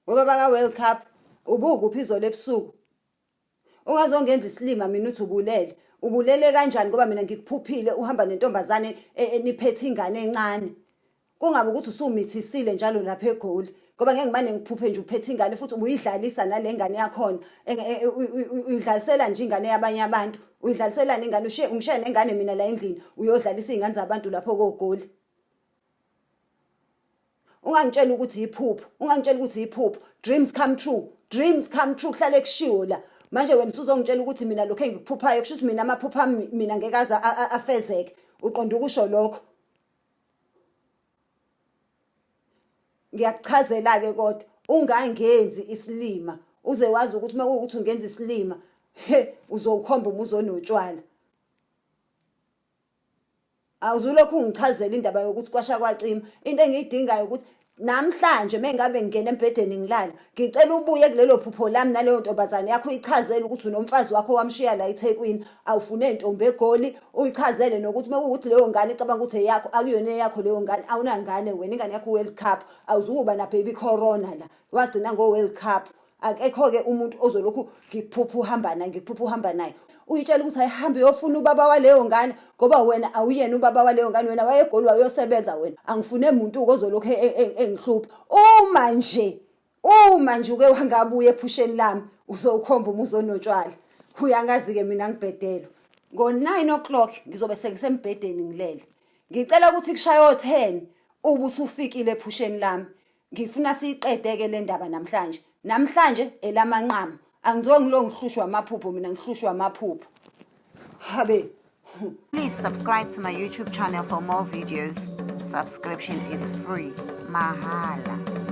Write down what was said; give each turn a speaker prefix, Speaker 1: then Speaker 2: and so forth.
Speaker 1: Ubaba ka World Cup ubukuphi izolo ebusuku. Ungazongenza isilima mina uthi ubulele. Ubulele kanjani ngoba mina ngikuphuphile uhamba nentombazane eniphethe ingane encane. Kungabe ukuthi usumithisile njalo lapha eGoli ngoba ngeke ngimane ngiphuphe nje uphethe ingane futhi ubuyidlalisa nale ngane yakho uyidlalisela nje ingane yabanye abantu uyidlaliselana ingane ungishiya nengane mina la endlini uyodlalisa izingane zabantu lapho koGoli. Ungangitshela ukuthi iphupho dreams come true kuhlale kushiwo la manje wena usuzongitshela ukuthi mina lokho engikuphuphayo kusho ukuthi mina amaphupha mina ngeke aze afezeke uqonda ukusho lokho. Ngiyakuchazela ke kodwa ungangenzi isilima uze wazi ukuthi makuwukuthi ungenza isilima uzowukhomba umuzi onotshwala. Awuzulokhu ungichazela indaba yokuthi kwasha kwacima into engiyidingayo ukuthi namhlanje mengabe ngingena embedeni ngilala ngicela ubuye kulelo phupho lami naleyo ntombazane yakho uyichazele ukuthi unomfazi wakho wamshiya la eThekwini awufune intombi eGoli uyichazele nokuthi mekuwukuthi leyo ngane icabanga ukuthi eyakho akuyona eyakho leyo ngane awunangane wena ingane yakho World Cup awuzukuba na baby corona la wagcina ngo World Cup. Akekho ke umuntu ozolokhu ngikuphupha uhamba naye uyitshela ukuthi ayihambe yofuna ubaba waleyo ngane ngoba wena awuyena ubaba waleyo ngane wena wayeGoli wayosebenza wena angifune umuntu ozolokhu engihlupha uma nje uke wangabuye ephusheni lami uzowukhomba umuzi onotshwala. Uyangazi ke mina ngibhedelo ngo9 o'clock ngizobe sengisembedeni ngilele ngicela ukuthi kushaye o10 ube usufikile ephusheni lami ngifuna siyiqedeke le ndaba namhlanje elamanqama angizongilo ngihlushwa amaphupho mina ngihlushwa amaphupho habe.
Speaker 2: Please subscribe to my YouTube channel for more videos. Subscription is free. Mahala.